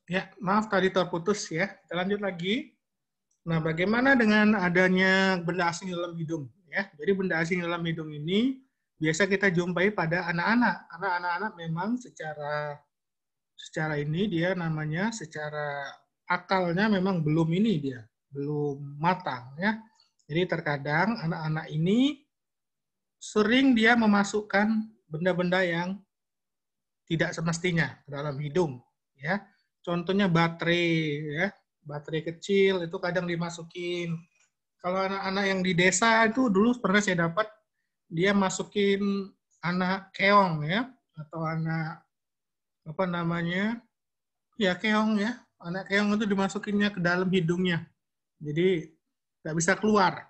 Ya, maaf tadi terputus ya. Kita lanjut lagi. Nah, bagaimana dengan adanya benda asing dalam hidung? Ya, jadi benda asing dalam hidung ini biasa kita jumpai pada anak-anak. Karena anak-anak memang secara ini dia namanya secara akalnya memang belum ini dia, belum matang ya. Jadi terkadang anak-anak ini sering dia memasukkan benda-benda yang tidak semestinya ke dalam hidung ya. Contohnya baterai ya, baterai kecil itu kadang dimasukin. Kalau anak-anak yang di desa itu dulu pernah saya dapat dia masukin anak keong ya, atau anak apa namanya, ya keong ya, anak keong itu dimasukinnya ke dalam hidungnya, jadi nggak bisa keluar.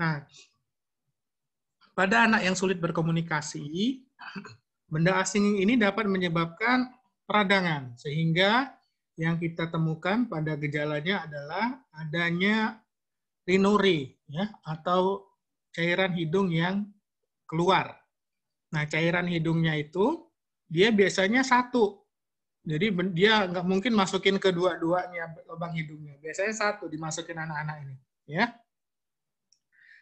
Nah, pada anak yang sulit berkomunikasi, benda asing ini dapat menyebabkan peradangan, sehingga yang kita temukan pada gejalanya adalah adanya rhinore ya, atau cairan hidung yang keluar. Nah, cairan hidungnya itu dia biasanya satu. Jadi dia nggak mungkin masukin kedua-duanya lubang hidungnya. Biasanya satu dimasukin anak-anak ini, ya.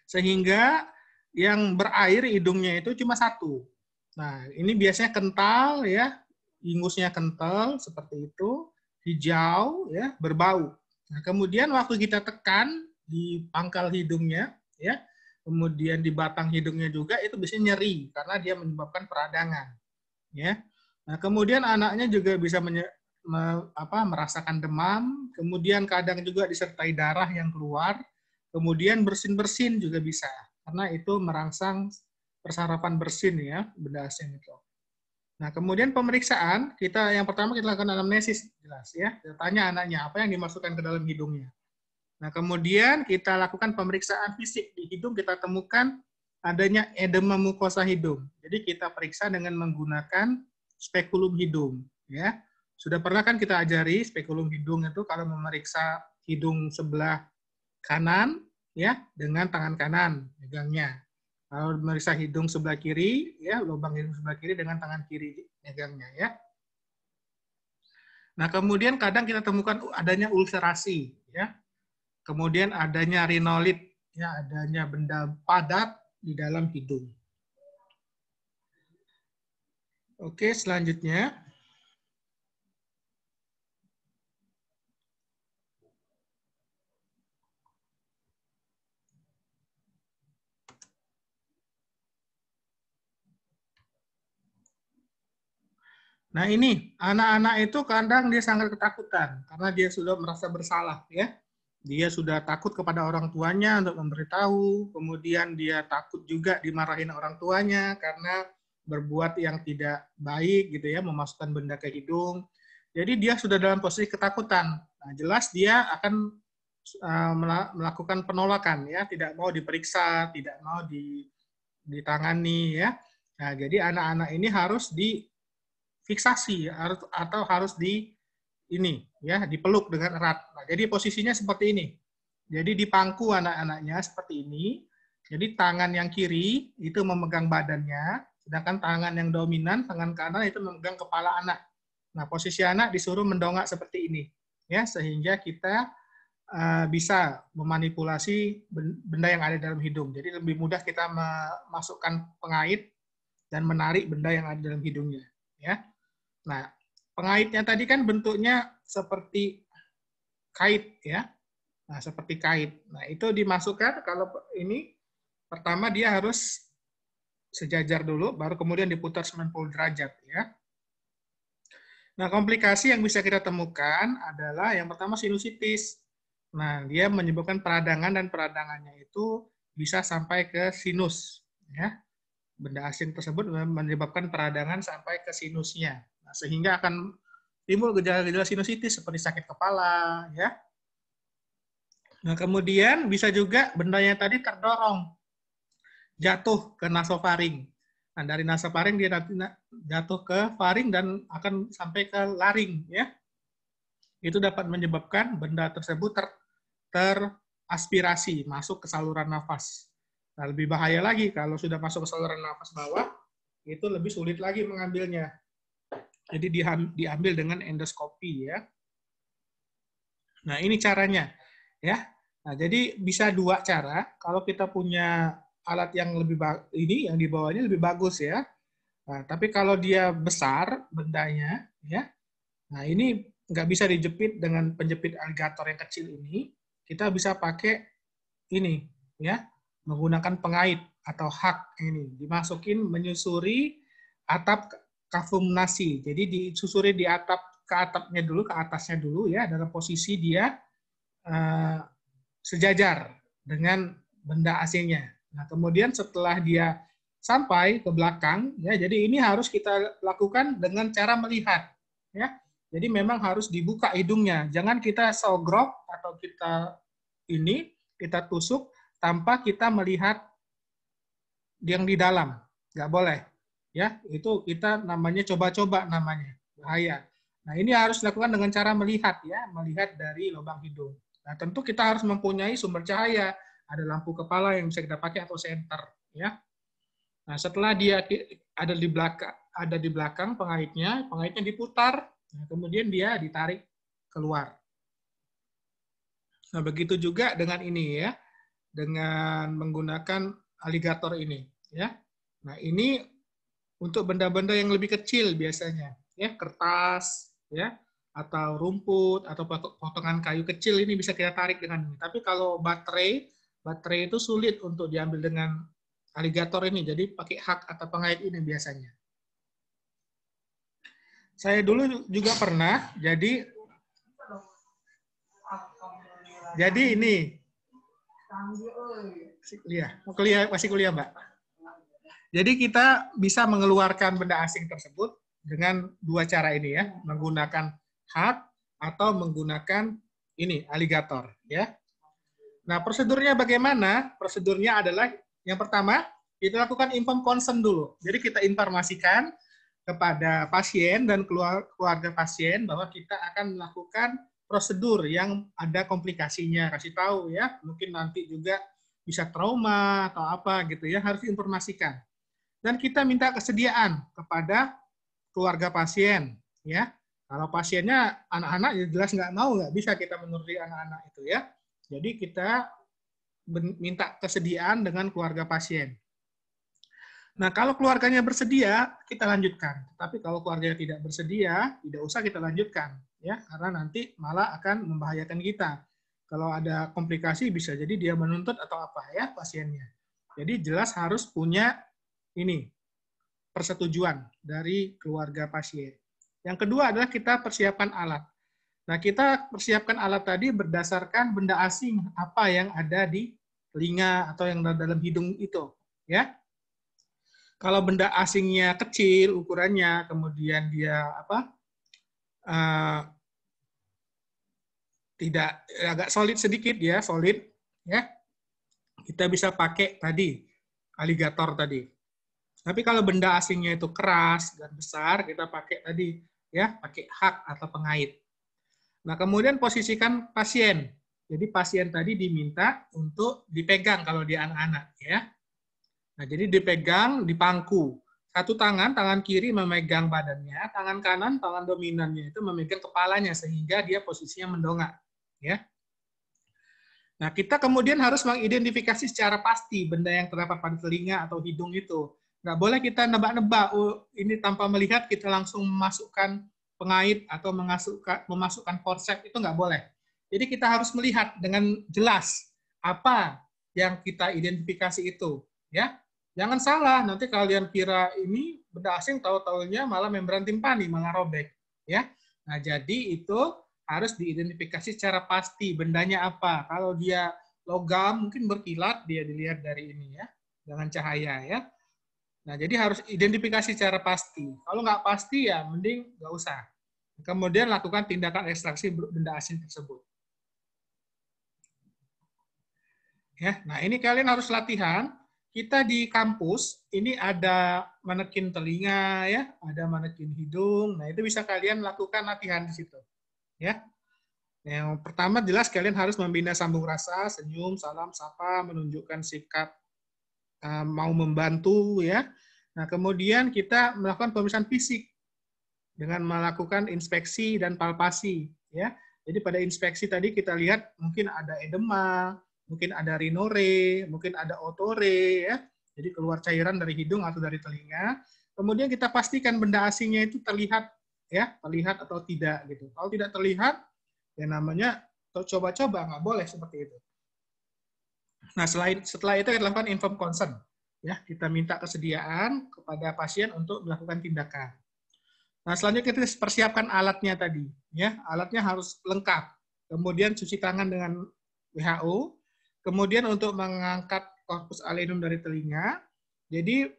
Sehingga yang berair hidungnya itu cuma satu. Nah, ini biasanya kental ya, ingusnya kental seperti itu, hijau ya, berbau. Nah, kemudian waktu kita tekan di pangkal hidungnya ya, kemudian di batang hidungnya juga itu biasanya nyeri karena dia menyebabkan peradangan ya. Nah, kemudian anaknya juga bisa merasakan demam, kemudian kadang juga disertai darah yang keluar, kemudian bersin-bersin juga bisa, karena itu merangsang persarapan bersin ya, benda asing itu. Nah, kemudian pemeriksaan, kita yang pertama kita lakukan anamnesis, jelas ya. Kita tanya anaknya apa yang dimasukkan ke dalam hidungnya. Nah, kemudian kita lakukan pemeriksaan fisik di hidung, kita temukan adanya edema mukosa hidung. Jadi kita periksa dengan menggunakan spekulum hidung, ya. Sudah pernah kan kita ajari spekulum hidung itu kalau memeriksa hidung sebelah kanan, ya, dengan tangan kanan megangnya. Kalau memeriksa hidung sebelah kiri, ya, lubang hidung sebelah kiri dengan tangan kiri megangnya, ya. Nah, kemudian kadang kita temukan adanya ulcerasi, ya. Kemudian adanya rinolit, ya, adanya benda padat di dalam hidung. Oke, selanjutnya. Nah, ini anak-anak itu kadang dia sangat ketakutan karena dia sudah merasa bersalah, ya. Dia sudah takut kepada orang tuanya untuk memberitahu, kemudian dia takut juga dimarahin orang tuanya karena berbuat yang tidak baik gitu ya, memasukkan benda ke hidung. Jadi dia sudah dalam posisi ketakutan. Nah, jelas dia akan melakukan penolakan ya, tidak mau diperiksa, tidak mau ditangani ya. Nah, jadi anak-anak ini harus difiksasi atau harus ini ya, dipeluk dengan erat. Nah, jadi posisinya seperti ini. Jadi dipangku anak-anaknya seperti ini. Jadi tangan yang kiri itu memegang badannya, sedangkan tangan yang dominan, tangan kanan itu memegang kepala anak. Nah, posisi anak disuruh mendongak seperti ini, ya, sehingga kita bisa memanipulasi benda yang ada dalam hidung. Jadi lebih mudah kita memasukkan pengait dan menarik benda yang ada dalam hidungnya. Ya. Nah, pengaitnya tadi kan bentuknya seperti kait, ya. Nah, seperti kait. Nah, itu dimasukkan kalau ini pertama dia harus sejajar dulu, baru kemudian diputar 90 derajat, ya. Nah, komplikasi yang bisa kita temukan adalah yang pertama sinusitis. Nah, dia menyebabkan peradangan dan peradangannya itu bisa sampai ke sinus. Ya. Benda asing tersebut menyebabkan peradangan sampai ke sinusnya. Nah, sehingga akan timbul gejala-gejala sinusitis seperti sakit kepala. Ya. Nah, kemudian bisa juga bendanya tadi terdorong, jatuh ke nasofaring. Nah, dari nasofaring dia jatuh ke faring dan akan sampai ke laring. Ya. Itu dapat menyebabkan benda tersebut teraspirasi masuk ke saluran nafas. Nah, lebih bahaya lagi kalau sudah masuk ke saluran nafas bawah, itu lebih sulit lagi mengambilnya. Jadi diambil dengan endoskopi ya. Nah, ini caranya ya. Nah, jadi bisa dua cara. Kalau kita punya alat yang lebih ini yang di bawahnya lebih bagus ya. Nah, tapi kalau dia besar bendanya ya. Nah, ini nggak bisa dijepit dengan penjepit aligator yang kecil ini. Kita bisa pakai ini ya, menggunakan pengait atau hak ini. Dimasukin menyusuri atap kafum nasi. Jadi disusuri di atap ke atapnya dulu, ke atasnya dulu ya, dalam posisi dia sejajar dengan benda asingnya. Nah, kemudian setelah dia sampai ke belakang, ya, jadi ini harus kita lakukan dengan cara melihat, ya. Jadi memang harus dibuka hidungnya, jangan kita sogrok atau kita tusuk tanpa kita melihat yang di dalam, nggak boleh, ya. Itu kita namanya coba-coba namanya, bahaya. Nah, ini harus dilakukan dengan cara melihat, ya, melihat dari lubang hidung. Nah, tentu kita harus mempunyai sumber cahaya, ada lampu kepala yang bisa kita pakai atau senter, ya. Nah, setelah dia ada di belakang pengaitnya diputar, nah, kemudian dia ditarik keluar. Nah, begitu juga dengan ini ya, dengan menggunakan aligator ini, ya. Nah, ini untuk benda-benda yang lebih kecil biasanya, ya, kertas, ya, atau rumput atau potongan kayu kecil ini bisa kita tarik dengan ini. Tapi kalau baterai itu sulit untuk diambil dengan aligator ini, jadi pakai hak atau pengait ini biasanya. Saya dulu juga pernah, jadi ini masih kuliah, Mbak. Jadi kita bisa mengeluarkan benda asing tersebut dengan dua cara ini ya, menggunakan hak atau menggunakan ini aligator ya. Nah, prosedurnya bagaimana? Prosedurnya adalah yang pertama, kita lakukan inform consent dulu. Jadi kita informasikan kepada pasien dan keluarga pasien bahwa kita akan melakukan prosedur yang ada komplikasinya, kasih tahu ya, mungkin nanti juga bisa trauma atau apa gitu ya, harus diinformasikan. Dan kita minta kesediaan kepada keluarga pasien ya. Kalau pasiennya anak-anak ya jelas nggak mau, nggak bisa kita menuruti anak-anak itu ya. Jadi kita minta kesediaan dengan keluarga pasien. Nah, kalau keluarganya bersedia, kita lanjutkan. Tapi kalau keluarganya tidak bersedia, tidak usah kita lanjutkan, ya, karena nanti malah akan membahayakan kita. Kalau ada komplikasi, bisa jadi dia menuntut atau apa ya pasiennya. Jadi jelas harus punya ini persetujuan dari keluarga pasien. Yang kedua adalah kita persiapkan alat. Nah, kita persiapkan alat tadi berdasarkan benda asing apa yang ada di telinga atau yang dalam hidung itu, ya. Kalau benda asingnya kecil ukurannya, kemudian dia tidak agak solid sedikit ya, solid ya, kita bisa pakai tadi aligator tadi. Tapi kalau benda asingnya itu keras dan besar, kita pakai tadi ya, pakai hak atau pengait. Nah, kemudian posisikan pasien. Jadi pasien tadi diminta untuk dipegang kalau dia anak-anak ya. Nah, jadi dipegang di pangku. Satu tangan kiri memegang badannya, tangan kanan, tangan dominannya itu memegang kepalanya sehingga dia posisinya mendongak. Ya. Nah, kita kemudian harus mengidentifikasi secara pasti benda yang terdapat pada telinga atau hidung itu. Nggak boleh kita nebak-nebak, ini tanpa melihat kita langsung memasukkan pengait atau memasukkan forceps, itu nggak boleh. Jadi kita harus melihat dengan jelas apa yang kita identifikasi itu. Ya. Jangan salah, nanti kalian kira ini benda asing, tahu-tahunya malah membran timpani, malah robek. Ya. Nah, jadi itu harus diidentifikasi secara pasti bendanya apa. Kalau dia logam, mungkin berkilat, dia dilihat dari ini ya, dengan cahaya ya. Nah, jadi harus identifikasi secara pasti. Kalau nggak pasti ya mending nggak usah. Kemudian lakukan tindakan ekstraksi benda asing tersebut. Ya, nah ini kalian harus latihan. Kita di kampus ini ada manekin telinga ya, ada manekin hidung. Nah, itu bisa kalian lakukan latihan di situ. Ya. Yang pertama jelas kalian harus membina sambung rasa, senyum, salam, sapa, menunjukkan sikap mau membantu ya. Nah, kemudian kita melakukan pemeriksaan fisik. dengan melakukan inspeksi dan palpasi, ya. Jadi pada inspeksi tadi kita lihat mungkin ada edema, mungkin ada rhinore, mungkin ada otore, ya. Jadi keluar cairan dari hidung atau dari telinga. Kemudian kita pastikan benda asingnya itu terlihat, ya, terlihat atau tidak gitu. Kalau tidak terlihat, ya namanya coba-coba, nggak boleh seperti itu. Nah, setelah itu kita lakukan informed consent, ya, kita minta kesediaan kepada pasien untuk melakukan tindakan. Nah, selanjutnya kita persiapkan alatnya tadi, ya, alatnya harus lengkap. Kemudian cuci tangan dengan WHO. Kemudian untuk mengangkat corpus allelum dari telinga, jadi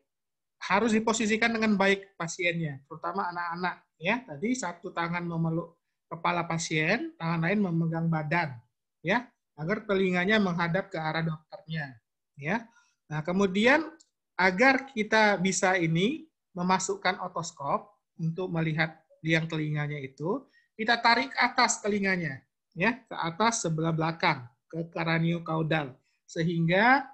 harus diposisikan dengan baik pasiennya, terutama anak-anak. Ya, tadi satu tangan memeluk kepala pasien, tangan lain memegang badan, ya, agar telinganya menghadap ke arah dokternya, ya. Nah, kemudian agar kita bisa ini memasukkan otoskop untuk melihat liang telinganya itu, kita tarik ke atas telinganya, ya, ke atas sebelah belakang, ke kraniokaudal, sehingga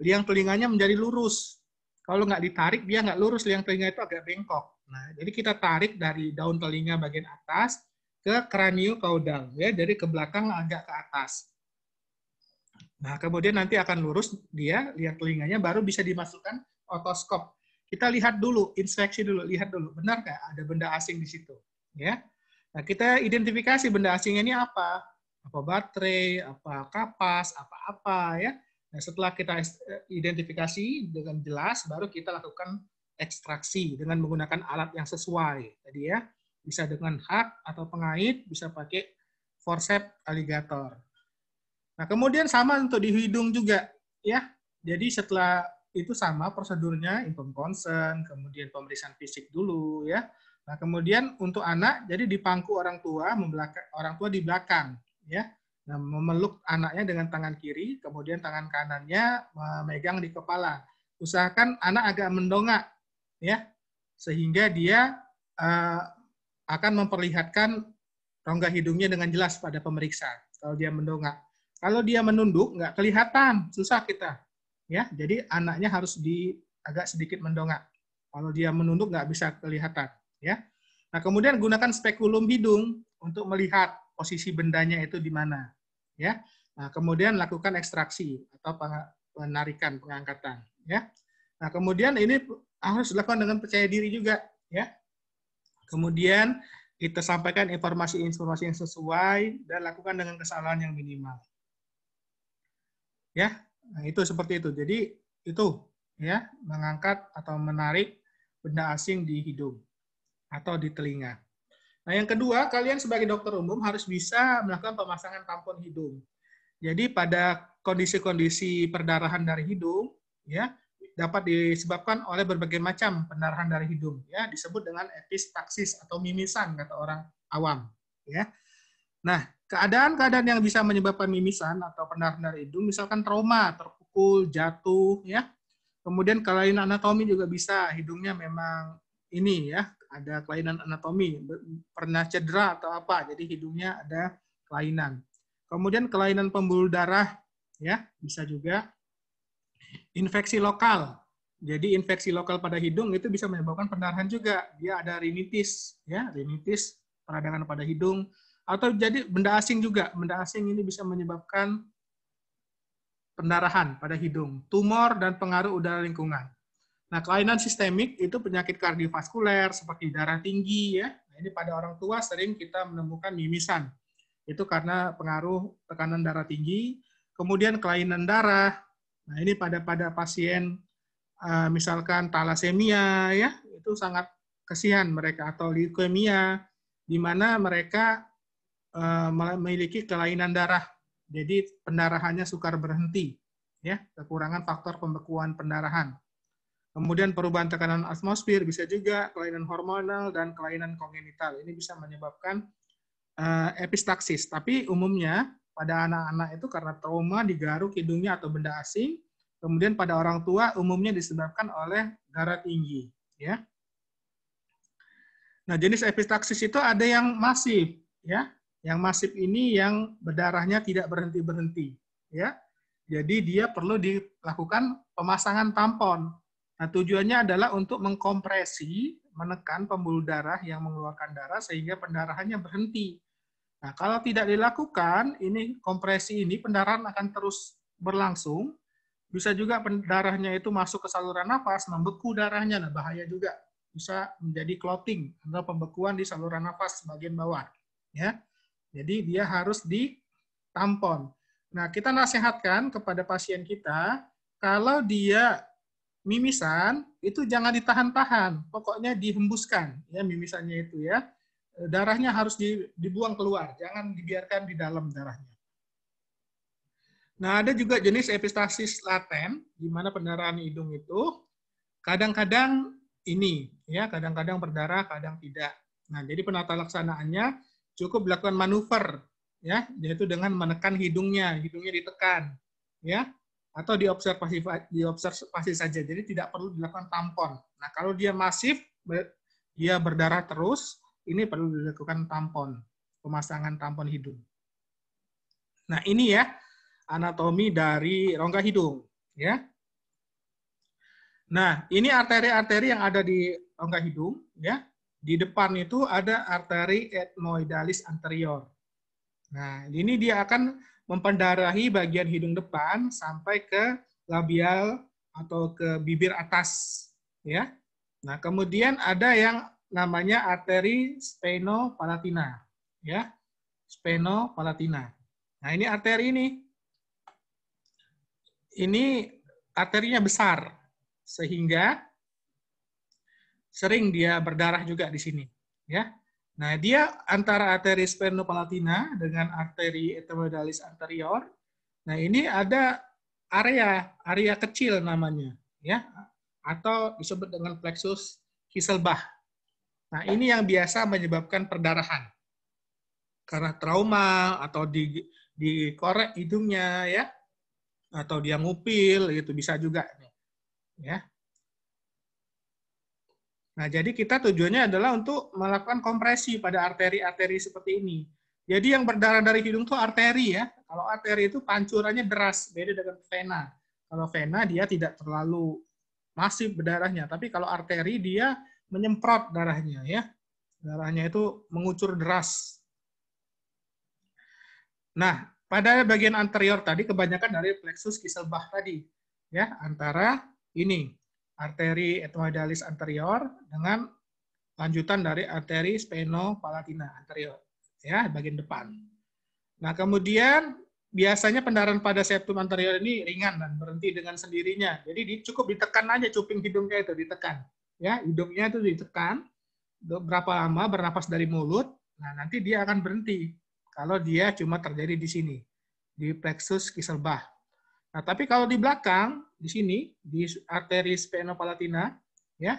liang telinganya menjadi lurus. Kalau nggak ditarik, dia nggak lurus, liang telinga itu agak bengkok. Nah, jadi kita tarik dari daun telinga bagian atas ke kraniokaudal, ya, dari ke belakang agak ke atas. Nah, kemudian nanti akan lurus dia, liang telinganya, baru bisa dimasukkan otoskop. Kita lihat dulu, inspeksi dulu, lihat dulu, benar nggak ada benda asing di situ, ya. Nah, kita identifikasi benda asingnya ini apa baterai, apa kapas, apa-apa, ya. Nah, setelah kita identifikasi dengan jelas, baru kita lakukan ekstraksi dengan menggunakan alat yang sesuai, tadi ya, bisa dengan hak atau pengait, bisa pakai forceps alligator. Nah, kemudian sama untuk di hidung juga, ya. Jadi setelah itu sama prosedurnya, informed consent, kemudian pemeriksaan fisik dulu, ya. Nah, kemudian untuk anak, jadi di pangku orang tua di belakang, ya. Nah, memeluk anaknya dengan tangan kiri, kemudian tangan kanannya memegang di kepala. Usahakan anak agak mendongak, ya, sehingga dia akan memperlihatkan rongga hidungnya dengan jelas pada pemeriksa. Kalau dia mendongak. Kalau dia menunduk, nggak kelihatan, susah kita. Ya, jadi anaknya harus agak sedikit mendongak. Kalau dia menunduk, nggak bisa kelihatan. Ya. Nah, kemudian gunakan spekulum hidung untuk melihat posisi bendanya itu di mana. Ya. Nah, kemudian lakukan ekstraksi atau penarikan, pengangkatan. Ya. Nah, kemudian ini harus dilakukan dengan percaya diri juga. Ya. Kemudian kita sampaikan informasi-informasi yang sesuai dan lakukan dengan kesalahan yang minimal. Ya, nah itu seperti itu. Jadi itu ya, mengangkat atau menarik benda asing di hidung atau di telinga. Nah, yang kedua, kalian sebagai dokter umum harus bisa melakukan pemasangan tampon hidung. Jadi pada kondisi-kondisi perdarahan dari hidung, ya, dapat disebabkan oleh berbagai macam pendarahan dari hidung, ya, disebut dengan epistaksis atau mimisan kata orang awam, ya. Nah, keadaan-keadaan yang bisa menyebabkan mimisan atau pendarahan dari hidung, misalkan trauma, terpukul, jatuh, ya. Kemudian kelainan anatomi juga bisa, hidungnya memang ini ya, ada kelainan anatomi, pernah cedera atau apa, jadi hidungnya ada kelainan. Kemudian kelainan pembuluh darah, ya, bisa juga. Infeksi lokal. Jadi infeksi lokal pada hidung itu bisa menyebabkan pendarahan juga. Dia ada rinitis, ya, rinitis, peradangan pada hidung. Atau jadi benda asing juga. Benda asing ini bisa menyebabkan pendarahan pada hidung, tumor, dan pengaruh udara lingkungan. Nah, kelainan sistemik itu penyakit kardiovaskuler seperti darah tinggi, ya. Nah, ini pada orang tua sering kita menemukan mimisan. Itu karena pengaruh tekanan darah tinggi. Kemudian kelainan darah. Nah, ini pada pasien misalkan talasemia, ya, itu sangat kasihan mereka, atau leukemia, di mana mereka memiliki kelainan darah. Jadi pendarahannya sukar berhenti, ya, kekurangan faktor pembekuan pendarahan. Kemudian perubahan tekanan atmosfer, bisa juga kelainan hormonal dan kelainan kongenital. Ini bisa menyebabkan epistaksis. Tapi umumnya pada anak-anak itu karena trauma digaruk hidungnya atau benda asing. Kemudian pada orang tua umumnya disebabkan oleh darah tinggi. Ya. Nah, jenis epistaksis itu ada yang masif, ya. Yang masif ini yang berdarahnya tidak berhenti-berhenti, ya. Jadi dia perlu dilakukan pemasangan tampon. Nah, tujuannya adalah untuk mengkompresi menekan pembuluh darah yang mengeluarkan darah sehingga pendarahannya berhenti. Nah, kalau tidak dilakukan, ini kompresi ini pendarahan akan terus berlangsung. Bisa juga darahnya itu masuk ke saluran nafas, membeku darahnya, nah bahaya juga. Bisa menjadi clotting atau pembekuan di saluran nafas bagian bawah. Ya, jadi dia harus ditampon. Nah, kita nasihatkan kepada pasien kita, kalau dia mimisan, itu jangan ditahan-tahan, pokoknya dihembuskan, ya mimisannya itu ya. Darahnya harus dibuang keluar, jangan dibiarkan di dalam darahnya. Nah, ada juga jenis epistasis laten, di mana pendarahan hidung itu kadang-kadang ini, ya, kadang-kadang berdarah, kadang tidak. Nah, jadi penata laksanaannya cukup dilakukan manuver, ya, yaitu dengan menekan hidungnya ditekan, ya, atau diobservasi saja. Jadi tidak perlu dilakukan tampon. Nah, kalau dia masif, dia berdarah terus, ini perlu dilakukan tampon, pemasangan tampon hidung. Nah, ini ya anatomi dari rongga hidung, ya. Nah, ini arteri-arteri yang ada di rongga hidung, ya. Di depan itu ada arteri ethmoidalis anterior. Nah, ini dia akan mempendarahi bagian hidung depan sampai ke labial atau ke bibir atas, ya. Nah, kemudian ada yang namanya arteri spheno-palatina, ya. Spheno-palatina. Nah, ini arteri ini. Ini arterinya besar sehingga sering dia berdarah juga di sini, ya. Nah, dia antara arteri spheno-palatina dengan arteri ethmoidalis anterior. Nah, ini ada area kecil namanya, ya, atau disebut dengan plexus Kisselbach. Nah, ini yang biasa menyebabkan perdarahan karena trauma atau dikorek hidungnya, ya, atau dia ngupil, gitu bisa juga, ya. Nah, jadi kita tujuannya adalah untuk melakukan kompresi pada arteri-arteri seperti ini. Jadi yang berdarah dari hidung itu arteri, ya. Kalau arteri itu pancurannya deras, beda dengan vena. Kalau vena dia tidak terlalu masif berdarahnya, tapi kalau arteri dia menyemprot darahnya, ya. Darahnya itu mengucur deras. Nah, pada bagian anterior tadi kebanyakan dari plexus Kisselbach tadi, ya, antara ini arteri ethmoidalis anterior dengan lanjutan dari arteri spheno-palatina anterior, ya, bagian depan. Nah, kemudian biasanya pendarahan pada septum anterior ini ringan dan berhenti dengan sendirinya. Jadi cukup ditekan aja cuping hidungnya itu ditekan, ya, hidungnya itu ditekan berapa lama bernapas dari mulut. Nah, nanti dia akan berhenti kalau dia cuma terjadi di sini, di plexus Kisselbach. Nah, tapi kalau di belakang, di sini, di arteri spheno-palatina, ya,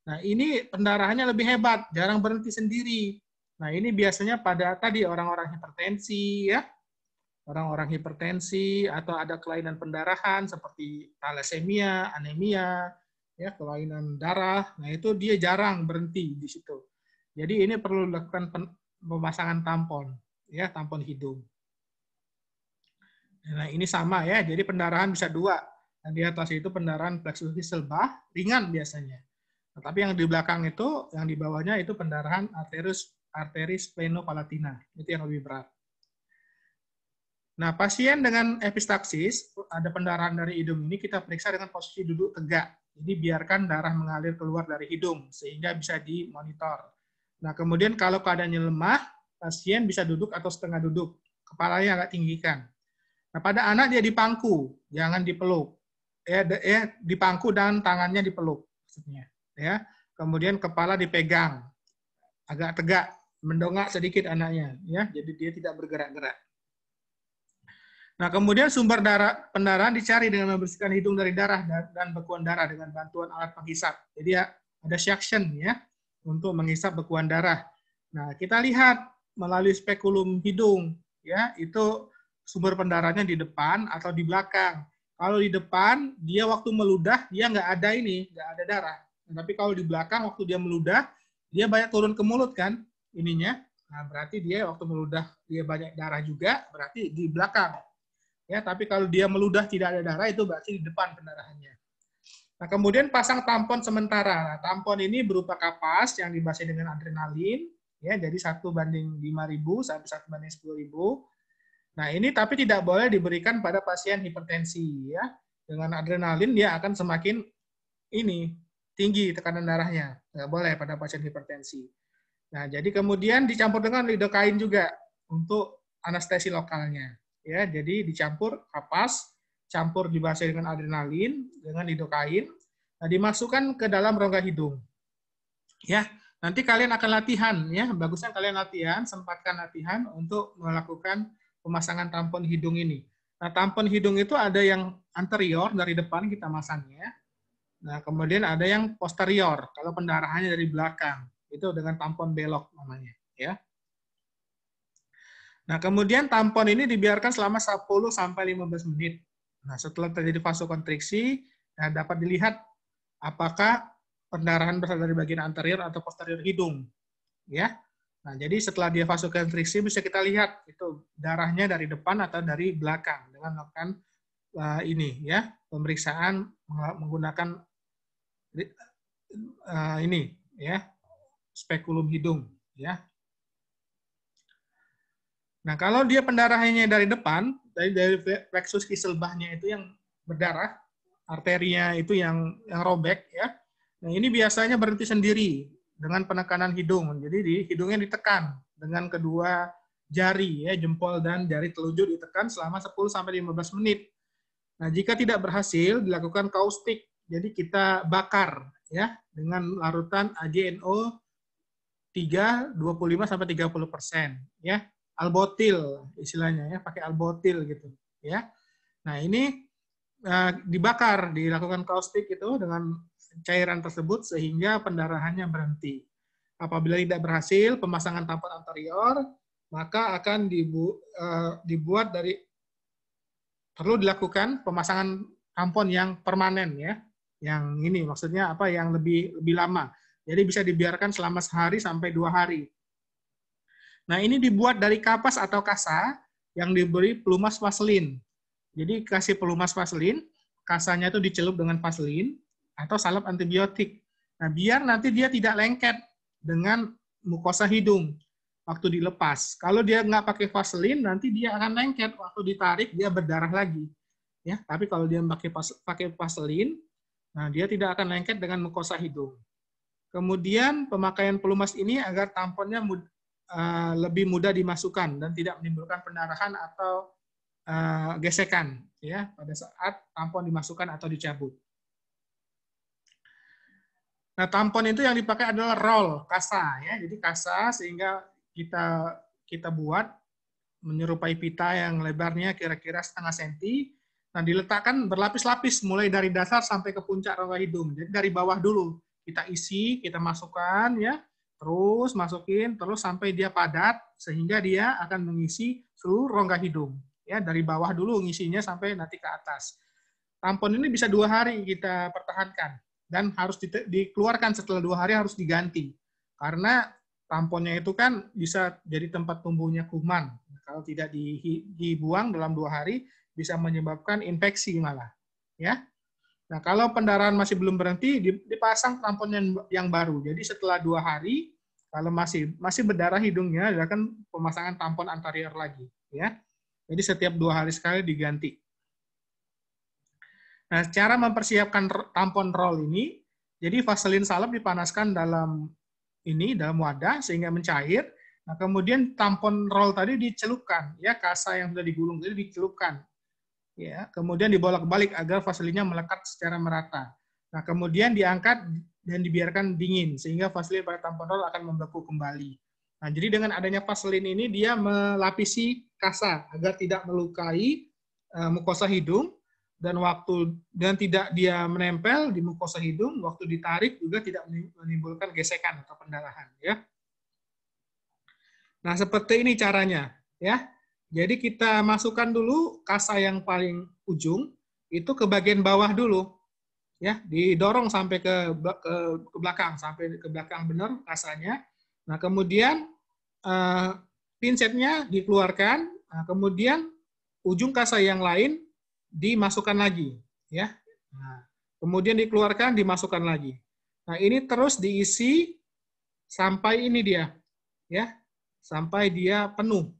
nah ini pendarahannya lebih hebat, jarang berhenti sendiri. Nah, ini biasanya pada tadi orang-orang hipertensi, ya, orang-orang hipertensi atau ada kelainan pendarahan seperti thalassemia, anemia, ya, kelainan darah. Nah, itu dia jarang berhenti di situ. Jadi ini perlu dilakukan pemasangan tampon, ya, tampon hidung. Nah, ini sama ya, jadi pendarahan bisa dua. Dan di atas itu pendarahan plexus Kisselbach, ringan biasanya. Nah, tapi yang di belakang itu, yang di bawahnya itu pendarahan arteri spheno-palatina. Itu yang lebih berat. Nah, pasien dengan epistaxis, ada pendarahan dari hidung ini, kita periksa dengan posisi duduk tegak. Jadi biarkan darah mengalir keluar dari hidung, sehingga bisa dimonitor. Nah, kemudian kalau keadaannya lemah, pasien bisa duduk atau setengah duduk. Kepalanya agak tinggikan. Nah, pada anak dia dipangku, jangan dipeluk. Dipangku dan tangannya dipeluk, maksudnya. Ya, kemudian kepala dipegang, agak tegak, mendongak sedikit anaknya, ya, jadi dia tidak bergerak-gerak. Nah, kemudian sumber pendarahan dicari dengan membersihkan hidung dari darah dan bekuan darah dengan bantuan alat penghisap. Jadi ya, ada suction, ya, untuk menghisap bekuan darah. Nah, kita lihat melalui spekulum hidung, ya, itu sumber pendarahannya di depan atau di belakang. Kalau di depan, dia waktu meludah, dia nggak ada darah. Nah, tapi kalau di belakang, waktu dia meludah, dia banyak turun ke mulut kan, ininya. Nah, berarti dia waktu meludah, dia banyak darah juga, berarti di belakang. Ya, tapi kalau dia meludah tidak ada darah, itu berarti di depan pendarahannya. Nah, kemudian pasang tampon sementara. Nah, tampon ini berupa kapas yang dibasi dengan adrenalin, ya, jadi 1:5.000 sampai 1:10.000. Nah, ini tapi tidak boleh diberikan pada pasien hipertensi, ya. Dengan adrenalin dia akan semakin ini tinggi tekanan darahnya. Nggak boleh pada pasien hipertensi. Nah, jadi kemudian dicampur dengan lidokain juga untuk anestesi lokalnya. Ya, jadi dicampur kapas, campur dibasi dengan adrenalin, dengan lidokain, nah, dimasukkan ke dalam rongga hidung. Ya, nanti kalian akan latihan, ya. Bagusnya kalian latihan, sempatkan latihan untuk melakukan pemasangan tampon hidung ini. Nah, tampon hidung itu ada yang anterior dari depan kita masangnya. Nah, kemudian ada yang posterior kalau pendarahannya dari belakang. Itu dengan tampon belok namanya, ya. Nah, kemudian tampon ini dibiarkan selama 10 sampai 15 menit. Nah, setelah terjadi vasokonstriksi, nah, dapat dilihat apakah pendarahan berasal dari bagian anterior atau posterior hidung, ya. Nah, jadi setelah dia vasokonstriksi bisa kita lihat itu darahnya dari depan atau dari belakang dengan melakukan ini, ya, pemeriksaan menggunakan ini, ya, spekulum hidung, ya. Nah, kalau dia pendarahannya dari depan, dari plexus Kisselbachnya itu yang berdarah, arterinya itu yang robek, ya. Nah, ini biasanya berhenti sendiri dengan penekanan hidung. Jadi di hidungnya ditekan dengan kedua jari, ya, jempol dan jari telunjuk ditekan selama 10 sampai 15 menit. Nah, jika tidak berhasil dilakukan kaustik. Jadi kita bakar, ya, dengan larutan AgNO 3 25 sampai 30%, ya. Albotil istilahnya, ya, pakai albotil gitu, ya. Nah, ini dibakar, dilakukan kaustik itu dengan cairan tersebut sehingga pendarahannya berhenti. Apabila tidak berhasil pemasangan tampon anterior, maka akan dibuat dari perlu dilakukan pemasangan tampon yang permanen, ya. Yang ini maksudnya apa, yang lebih lama. Jadi bisa dibiarkan selama sehari sampai 2 hari. Nah, ini dibuat dari kapas atau kasa yang diberi pelumas vaselin. Jadi kasih pelumas vaselin, kasanya itu dicelup dengan vaselin atau salep antibiotik. Nah, biar nanti dia tidak lengket dengan mukosa hidung waktu dilepas. Kalau dia nggak pakai vaselin, nanti dia akan lengket. Waktu ditarik, dia berdarah lagi. Ya, tapi kalau dia pakai vaselin, nah dia tidak akan lengket dengan mukosa hidung. Kemudian pemakaian pelumas ini agar tamponnya lebih mudah dimasukkan dan tidak menimbulkan pendarahan atau gesekan, ya, pada saat tampon dimasukkan atau dicabut. Nah, tampon itu yang dipakai adalah roll, kasa, ya. Jadi kasa sehingga kita buat menyerupai pita yang lebarnya kira-kira 0,5 senti. Nah, diletakkan berlapis-lapis mulai dari dasar sampai ke puncak rongga hidung. Jadi dari bawah dulu kita isi, kita masukkan, ya. Terus masukin, terus sampai dia padat, sehingga dia akan mengisi seluruh rongga hidung. Ya, dari bawah dulu ngisinya sampai nanti ke atas. Tampon ini bisa 2 hari kita pertahankan, dan harus dikeluarkan setelah 2 hari harus diganti. Karena tamponnya itu kan bisa jadi tempat tumbuhnya kuman. Kalau tidak dibuang dalam 2 hari, bisa menyebabkan infeksi malah. Ya. Nah, kalau pendarahan masih belum berhenti, dipasang tampon yang baru. Jadi setelah 2 hari, kalau masih berdarah hidungnya, dilakukan pemasangan tampon anterior lagi. Ya. Jadi setiap 2 hari sekali diganti. Nah, cara mempersiapkan tampon roll ini, jadi vaselin salep dipanaskan dalam wadah sehingga mencair. Nah, kemudian tampon roll tadi dicelupkan, ya, kasa yang sudah digulung jadi dicelupkan. Ya, kemudian dibolak-balik agar vaselinnya melekat secara merata. Nah, kemudian diangkat dan dibiarkan dingin sehingga vaselin pada tampon roll akan membeku kembali. Nah, jadi dengan adanya vaselin ini dia melapisi kasa agar tidak melukai mukosa hidung dan tidak dia menempel di mukosa hidung, waktu ditarik juga tidak menimbulkan gesekan atau pendarahan, ya. Nah, seperti ini caranya, ya. Jadi kita masukkan dulu kasa yang paling ujung itu ke bagian bawah dulu, ya, didorong sampai ke belakang, sampai ke belakang benar kasanya. Nah, kemudian pinsetnya dikeluarkan, nah, kemudian ujung kasa yang lain dimasukkan lagi, ya. Nah, kemudian dikeluarkan, dimasukkan lagi. Nah, ini terus diisi sampai ini dia, ya, sampai dia penuh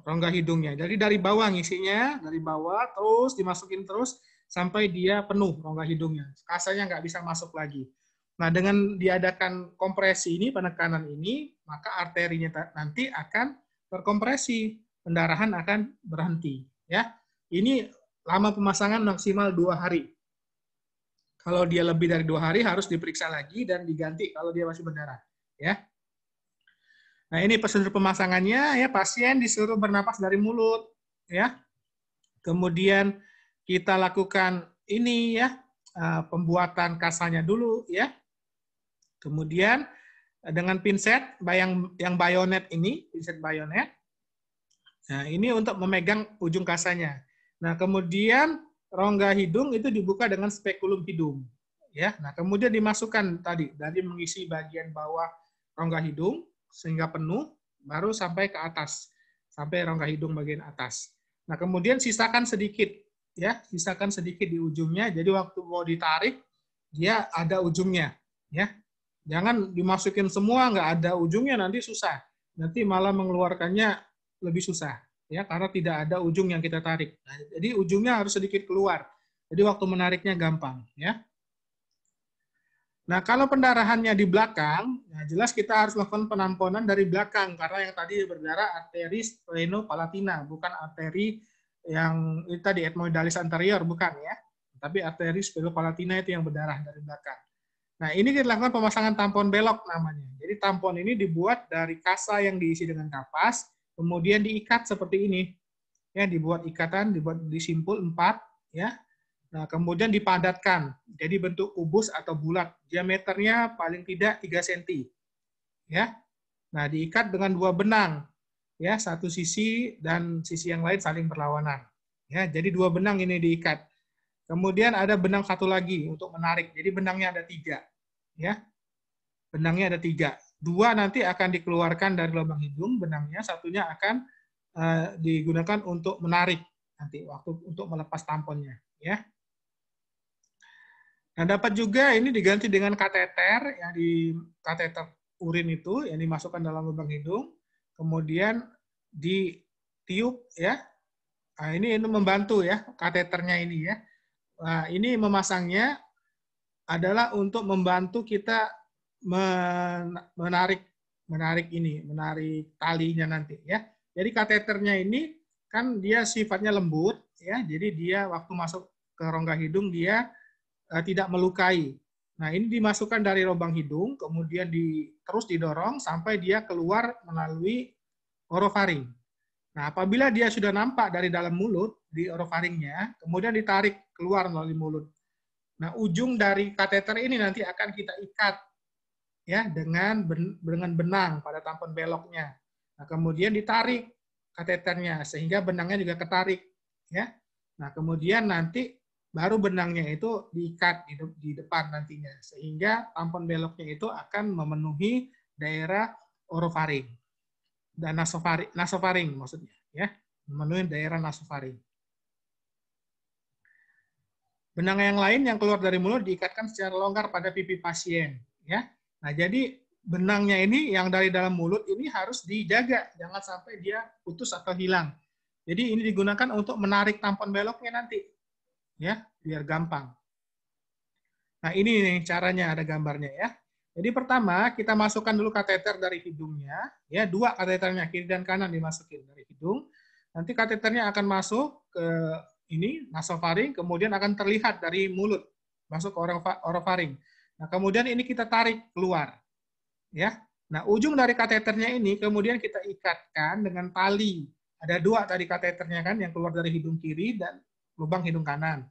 rongga hidungnya. Jadi dari bawah ngisinya, dari bawah terus dimasukin terus sampai dia penuh rongga hidungnya. Kasanya nggak bisa masuk lagi. Nah, dengan diadakan kompresi ini, penekanan ini, maka arterinya nanti akan terkompresi, pendarahan akan berhenti. Ya, ini lama pemasangan maksimal 2 hari. Kalau dia lebih dari 2 hari harus diperiksa lagi dan diganti kalau dia masih berdarah. Ya. Nah, ini prosedur pemasangannya, ya, pasien disuruh bernapas dari mulut, ya. Kemudian kita lakukan ini, ya, pembuatan kasanya dulu, ya. Kemudian dengan pinset yang bayonet ini, pinset bayonet. Nah, ini untuk memegang ujung kasanya. Nah, kemudian rongga hidung itu dibuka dengan spekulum hidung, ya. Nah, kemudian dimasukkan tadi dari mengisi bagian bawah rongga hidung sehingga penuh, baru sampai ke atas, sampai rongga hidung bagian atas. Nah, kemudian sisakan sedikit, ya, sisakan sedikit di ujungnya. Jadi waktu mau ditarik, dia ada ujungnya, ya. Jangan dimasukin semua, nggak ada ujungnya, nanti susah. Nanti malah mengeluarkannya lebih susah, ya, karena tidak ada ujung yang kita tarik. Nah, jadi ujungnya harus sedikit keluar. Jadi waktu menariknya gampang, ya. Nah, kalau pendarahannya di belakang, nah jelas kita harus melakukan penamponan dari belakang, karena yang tadi berdarah arteri spleno-palatina, bukan arteri yang itu tadi ethmoidalis anterior, bukan, ya. Tapi arteri spleno-palatina itu yang berdarah dari belakang. Nah, ini kita lakukan pemasangan tampon belok namanya. Jadi tampon ini dibuat dari kasa yang diisi dengan kapas, kemudian diikat seperti ini. Ya, dibuat ikatan, dibuat disimpul 4, ya. Nah, kemudian dipadatkan. Jadi bentuk kubus atau bulat. Diameternya paling tidak 3 cm. Ya. Nah, diikat dengan 2 benang. Ya, satu sisi dan sisi yang lain saling berlawanan. Ya, jadi 2 benang ini diikat. Kemudian ada benang satu lagi untuk menarik. Jadi benangnya ada 3. Ya. Benangnya ada 3. 2 nanti akan dikeluarkan dari lubang hidung, benangnya, satunya akan digunakan untuk menarik nanti waktu untuk melepas tamponnya, ya. Nah, dapat juga ini diganti dengan kateter, yang di kateter urin itu yang dimasukkan dalam lubang hidung, kemudian ditiup, ya. Nah, ini membantu, ya, kateternya ini, ya. Nah, ini memasangnya adalah untuk membantu kita menarik talinya nanti, ya. Jadi kateternya ini kan dia sifatnya lembut, ya. Jadi dia waktu masuk ke rongga hidung dia tidak melukai. Nah, ini dimasukkan dari lubang hidung, kemudian terus didorong sampai dia keluar melalui orofaring. Nah, apabila dia sudah nampak dari dalam mulut di orofaringnya, kemudian ditarik keluar melalui mulut. Nah, ujung dari kateter ini nanti akan kita ikat, ya, dengan benang pada tampon beloknya. Nah, kemudian ditarik kateternya sehingga benangnya juga ketarik, ya. Nah, kemudian nanti baru benangnya itu diikat di depan nantinya sehingga tampon beloknya itu akan memenuhi daerah orofaring dan nasofaring maksudnya, ya, memenuhi daerah nasofaring. Benang yang lain yang keluar dari mulut diikatkan secara longgar pada pipi pasien, ya. Nah, jadi benangnya ini yang dari dalam mulut ini harus dijaga, jangan sampai dia putus atau hilang. Jadi ini digunakan untuk menarik tampon beloknya nanti, ya, biar gampang. Nah, ini nih caranya, ada gambarnya, ya. Jadi pertama kita masukkan dulu kateter dari hidungnya, ya, 2 kateternya kiri dan kanan dimasukin dari hidung. Nanti kateternya akan masuk ke ini nasofaring, kemudian akan terlihat dari mulut masuk ke orofaring. Nah, kemudian ini kita tarik keluar, ya. Nah, ujung dari kateternya ini kemudian kita ikatkan dengan tali. Ada 2 tadi kateternya kan yang keluar dari hidung kiri dan lubang hidung kanan.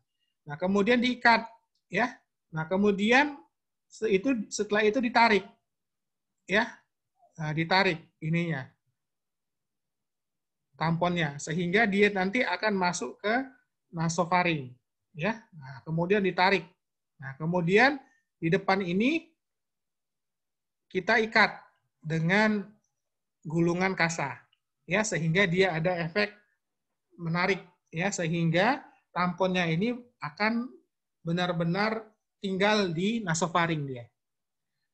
Nah, kemudian diikat, ya. Nah, kemudian setelah itu ditarik, ya. Nah, ditarik ininya tamponnya sehingga dia nanti akan masuk ke nasofaring, ya. Nah, kemudian ditarik. Nah, kemudian di depan ini kita ikat dengan gulungan kasa, ya, sehingga dia ada efek menarik, ya, sehingga tamponnya ini akan benar-benar tinggal di nasofaring dia.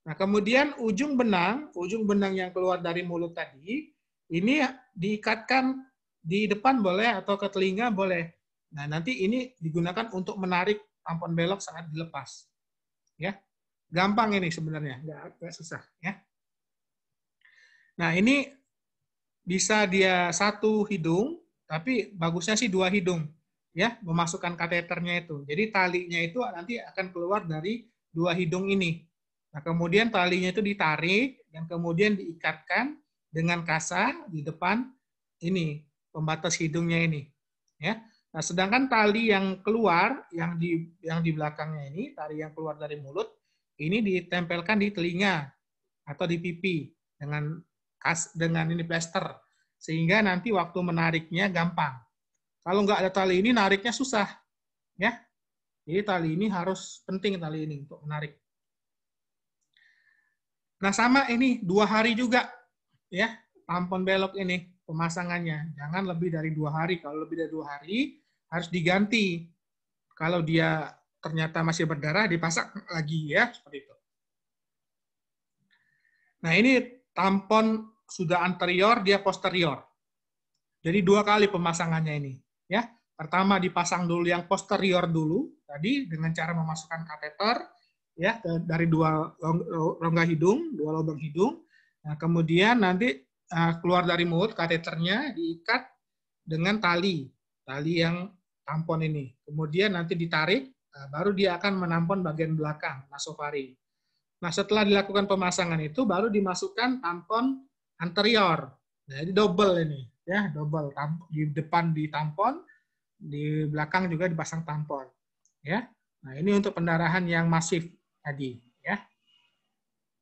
Nah, kemudian ujung benang yang keluar dari mulut tadi, ini diikatkan di depan boleh atau ke telinga boleh. Nah, nanti ini digunakan untuk menarik tampon belok saat dilepas. Ya, gampang ini sebenarnya, nggak susah. Ya. Nah, ini bisa dia satu hidung, tapi bagusnya sih dua hidung, ya, memasukkan kateternya itu. Jadi talinya itu nanti akan keluar dari dua hidung ini. Nah, kemudian talinya itu ditarik dan kemudian diikatkan dengan kasa di depan ini, pembatas hidungnya ini, ya. Nah, sedangkan tali yang keluar yang di belakangnya ini, tali yang keluar dari mulut, ini ditempelkan di telinga atau di pipi dengan ini plester, sehingga nanti waktu menariknya gampang. Kalau nggak ada tali ini, nariknya susah, ya. Jadi tali ini harus penting, tali ini untuk menarik. Nah, sama ini 2 hari juga, ya, tampon belok ini pemasangannya. Jangan lebih dari 2 hari. Kalau lebih dari 2 hari harus diganti. Kalau dia ternyata masih berdarah, dipasang lagi, ya, seperti itu. Nah, ini tampon sudah anterior, dia posterior. Jadi 2 kali pemasangannya ini, ya. Pertama dipasang dulu yang posterior dulu tadi dengan cara memasukkan kateter, ya, dari 2 rongga hidung, 2 lubang hidung. Nah, kemudian nanti keluar dari mulut, kateternya diikat dengan tali yang tampon ini. Kemudian nanti ditarik, baru dia akan menampon bagian belakang nasofaring. Nah, setelah dilakukan pemasangan itu baru dimasukkan tampon anterior. Nah, ini double ini, ya, double. Di depan ditampon, di belakang juga dipasang tampon, ya. Nah, ini untuk pendarahan yang masif tadi, ya.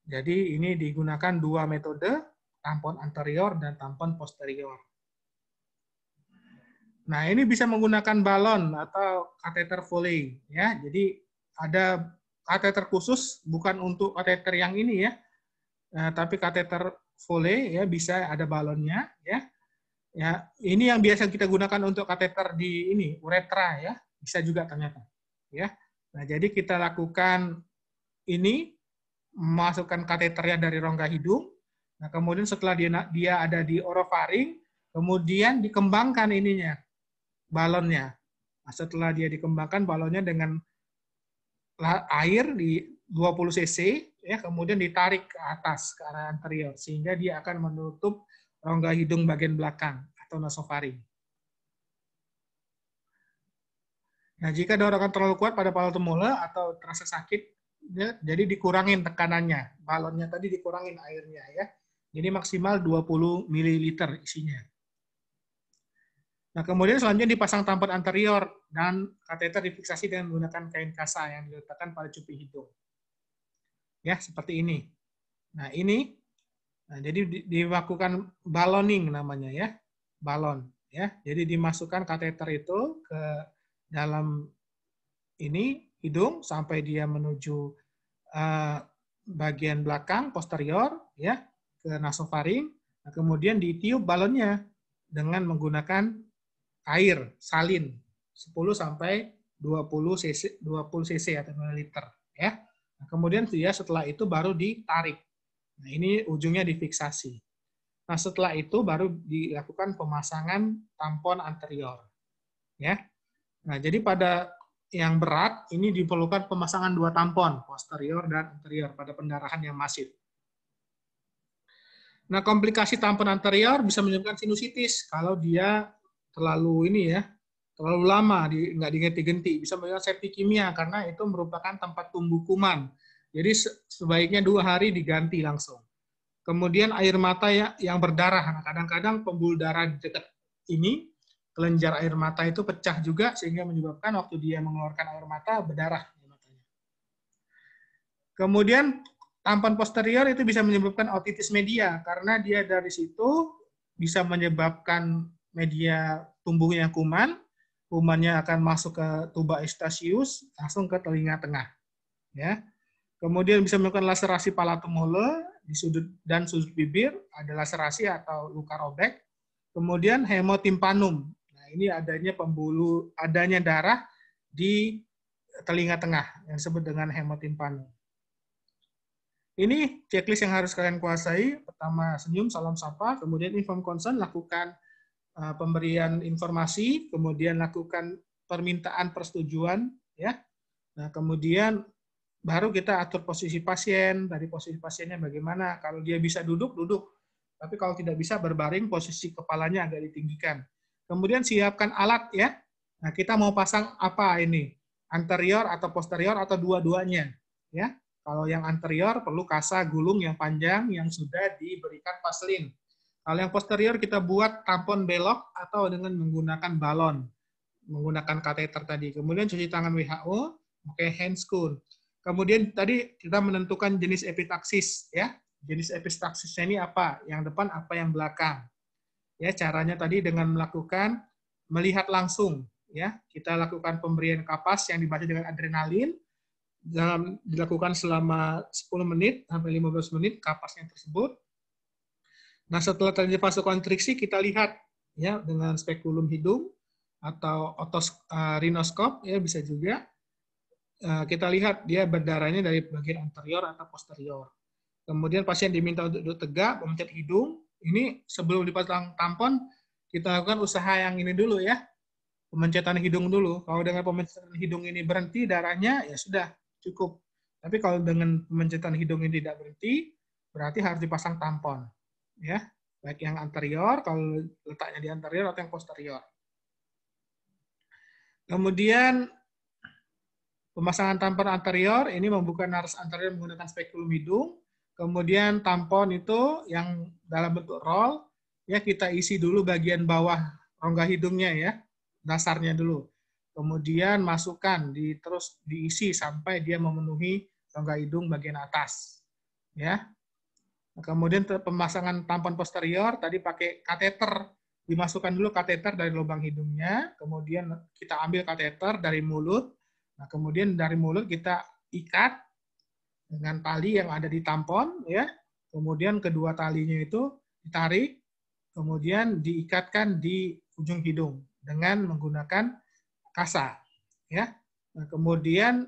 Jadi ini digunakan 2 metode, tampon anterior dan tampon posterior. Nah, ini bisa menggunakan balon atau kateter Foley, ya. Jadi ada kateter khusus, bukan untuk kateter yang ini, ya. Tapi kateter Foley, ya, bisa ada balonnya, ya. Ya, ini yang biasa kita gunakan untuk kateter di ini uretra, ya, bisa juga ternyata, ya. Nah, jadi kita lakukan ini, memasukkan kateternya dari rongga hidung. Nah, kemudian setelah dia ada di orofaring, kemudian dikembangkan ininya, balonnya. Nah, setelah dia dikembangkan balonnya dengan air di 20 cc, ya, kemudian ditarik ke atas ke arah anterior sehingga dia akan menutup rongga hidung bagian belakang atau nasofaring. Nah, jika dorongan terlalu kuat pada palu temula atau terasa sakit, ya, jadi dikurangin tekanannya. Balonnya tadi dikurangin airnya, ya. Jadi maksimal 20 ml isinya. Nah, kemudian selanjutnya dipasang tampon anterior dan kateter difiksasi dengan menggunakan kain kasa yang diletakkan pada cupi hidung. Ya, seperti ini. Nah, ini jadi dilakukan balloning namanya, ya. Balon, ya. Jadi dimasukkan kateter itu ke dalam ini hidung sampai dia menuju bagian belakang posterior, ya, ke nasofaring. Nah, kemudian ditiup balonnya dengan menggunakan air salin 10 sampai 20 cc atau mililiter, ya. Nah, kemudian dia setelah itu baru ditarik. Nah, ini ujungnya difiksasi. Nah, setelah itu baru dilakukan pemasangan tampon anterior, ya. Nah, jadi pada yang berat ini diperlukan pemasangan 2 tampon, posterior dan anterior pada pendarahan yang masif. Nah, komplikasi tampon anterior bisa menyebabkan sinusitis kalau dia terlalu ini, ya, terlalu lama nggak diganti-ganti, bisa menyebabkan septikemia karena itu merupakan tempat tumbuh kuman. Jadi sebaiknya 2 hari diganti langsung. Kemudian air mata yang berdarah. Kadang-kadang pembuluh darah di dekat ini, kelenjar air mata itu pecah juga sehingga menyebabkan waktu dia mengeluarkan air mata berdarah di matanya. Kemudian tampon posterior itu bisa menyebabkan otitis media karena dia dari situ bisa menyebabkan media tumbuhnya kuman, kumannya akan masuk ke tuba eustachius langsung ke telinga tengah, ya. Kemudian bisa menyebabkan laserasi palatum mole di sudut dan sudut bibir, ada laserasi atau luka robek. Kemudian hemotimpanum. Nah, ini adanya darah di telinga tengah yang disebut dengan hemotimpani. Ini checklist yang harus kalian kuasai. Pertama, senyum, salam sapa, kemudian inform consent, lakukan pemberian informasi, kemudian lakukan permintaan persetujuan, ya. Nah, kemudian baru kita atur posisi pasien. Dari posisi pasiennya bagaimana? Kalau dia bisa duduk, duduk. Tapi kalau tidak bisa berbaring, posisi kepalanya agak ditinggikan. Kemudian siapkan alat, ya. Nah, kita mau pasang apa ini? Anterior atau posterior atau dua-duanya, ya. Kalau yang anterior perlu kasa gulung yang panjang yang sudah diberikan vaselin. Kalau yang posterior kita buat tampon belok atau dengan menggunakan balon, menggunakan kateter tadi. Kemudian cuci tangan WHO, pakai handscoon. Kemudian tadi kita menentukan jenis epitaksis, ya. Jenis epistaksisnya ini apa? Yang depan apa yang belakang? Ya, caranya tadi dengan melihat langsung, ya. Kita lakukan pemberian kapas yang dibaca dengan adrenalin, dilakukan selama 10 menit sampai 15 menit kapasnya tersebut. Nah, setelah terjadi vasokonstriksi kita lihat, ya, dengan spekulum hidung atau rhinoskop, ya, bisa juga kita lihat dia berdarahnya dari bagian anterior atau posterior. Kemudian pasien diminta untuk duduk tegak, memencet hidung. Ini sebelum dipasang tampon, kita lakukan usaha yang ini dulu, ya. Pemencetan hidung dulu. Kalau dengan pemencetan hidung ini berhenti darahnya, ya sudah, cukup. Tapi kalau dengan pemencetan hidung ini tidak berhenti, berarti harus dipasang tampon. Ya, baik yang anterior, kalau letaknya di anterior atau yang posterior. Kemudian pemasangan tampon anterior, ini membuka naras anterior menggunakan spekulum hidung. Kemudian tampon itu yang dalam bentuk roll, ya kita isi dulu bagian bawah rongga hidungnya, ya, dasarnya dulu. Kemudian masukkan, terus diisi sampai dia memenuhi rongga hidung bagian atas. Ya. Kemudian pemasangan tampon posterior, tadi pakai kateter. Dimasukkan dulu kateter dari lubang hidungnya, kemudian kita ambil kateter dari mulut. Nah, kemudian dari mulut kita ikat dengan tali yang ada di tampon, ya. Kemudian kedua talinya itu ditarik, kemudian diikatkan di ujung hidung dengan menggunakan kasa, ya. Nah, kemudian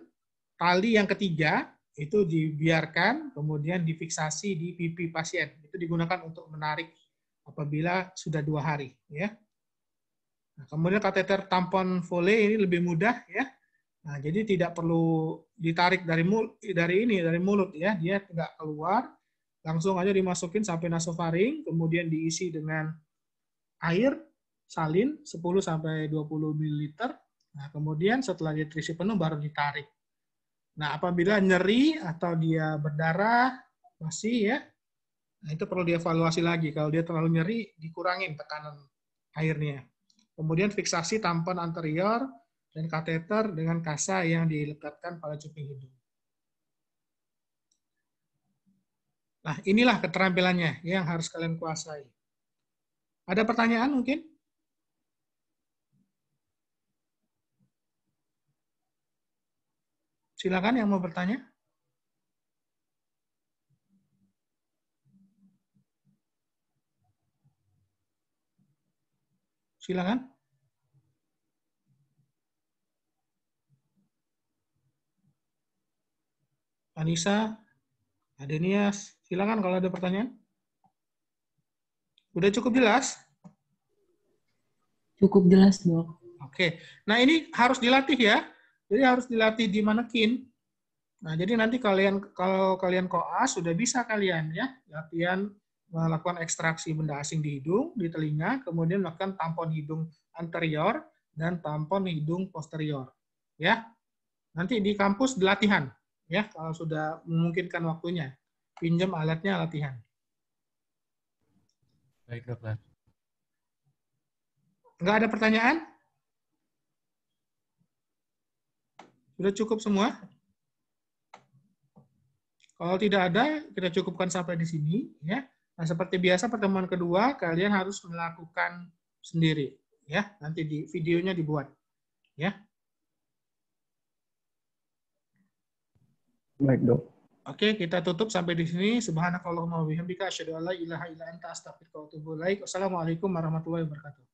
tali yang ketiga itu dibiarkan, kemudian difiksasi di pipi pasien. Itu digunakan untuk menarik apabila sudah 2 hari, ya. Nah, kemudian kateter tampon Foley ini lebih mudah, ya. Nah, jadi tidak perlu ditarik dari mulut, ya. Dia tidak keluar, langsung aja dimasukin sampai nasofaring, kemudian diisi dengan air salin 10-20 ml. Nah, kemudian setelah dia terisi penuh baru ditarik. Nah, apabila nyeri atau dia berdarah masih, ya, nah itu perlu dievaluasi lagi. Kalau dia terlalu nyeri, dikurangin tekanan airnya. Kemudian fiksasi tampon anterior dan kateter dengan kasa yang dilekatkan pada cuping hidung. Nah, inilah keterampilannya yang harus kalian kuasai. Ada pertanyaan mungkin? Silakan yang mau bertanya. Silakan. Anissa, Adenias, silakan kalau ada pertanyaan. Udah cukup jelas? Cukup jelas, Dok. Oke. Nah, ini harus dilatih, ya. Jadi harus dilatih di manekin. Nah, jadi nanti kalau kalian koas sudah bisa kalian, ya, latihan melakukan ekstraksi benda asing di hidung, di telinga, kemudian melakukan tampon hidung anterior dan tampon hidung posterior. Ya. Nanti di kampus latihan, ya, kalau sudah memungkinkan waktunya. Pinjam alatnya latihan. Baik, Dokter. Nggak ada pertanyaan? Sudah cukup semua? Kalau tidak ada, kita cukupkan sampai di sini, ya. Nah, seperti biasa pertemuan kedua kalian harus melakukan sendiri, ya. Nanti di videonya dibuat, ya. Baik, Dok. Oke, kita tutup sampai di sini. Subhanakallahumma wa bihamdika asyhadu an la ilaha illa anta astaghfiruka wa atubu ilaik. Wassalamualaikum warahmatullahi wabarakatuh.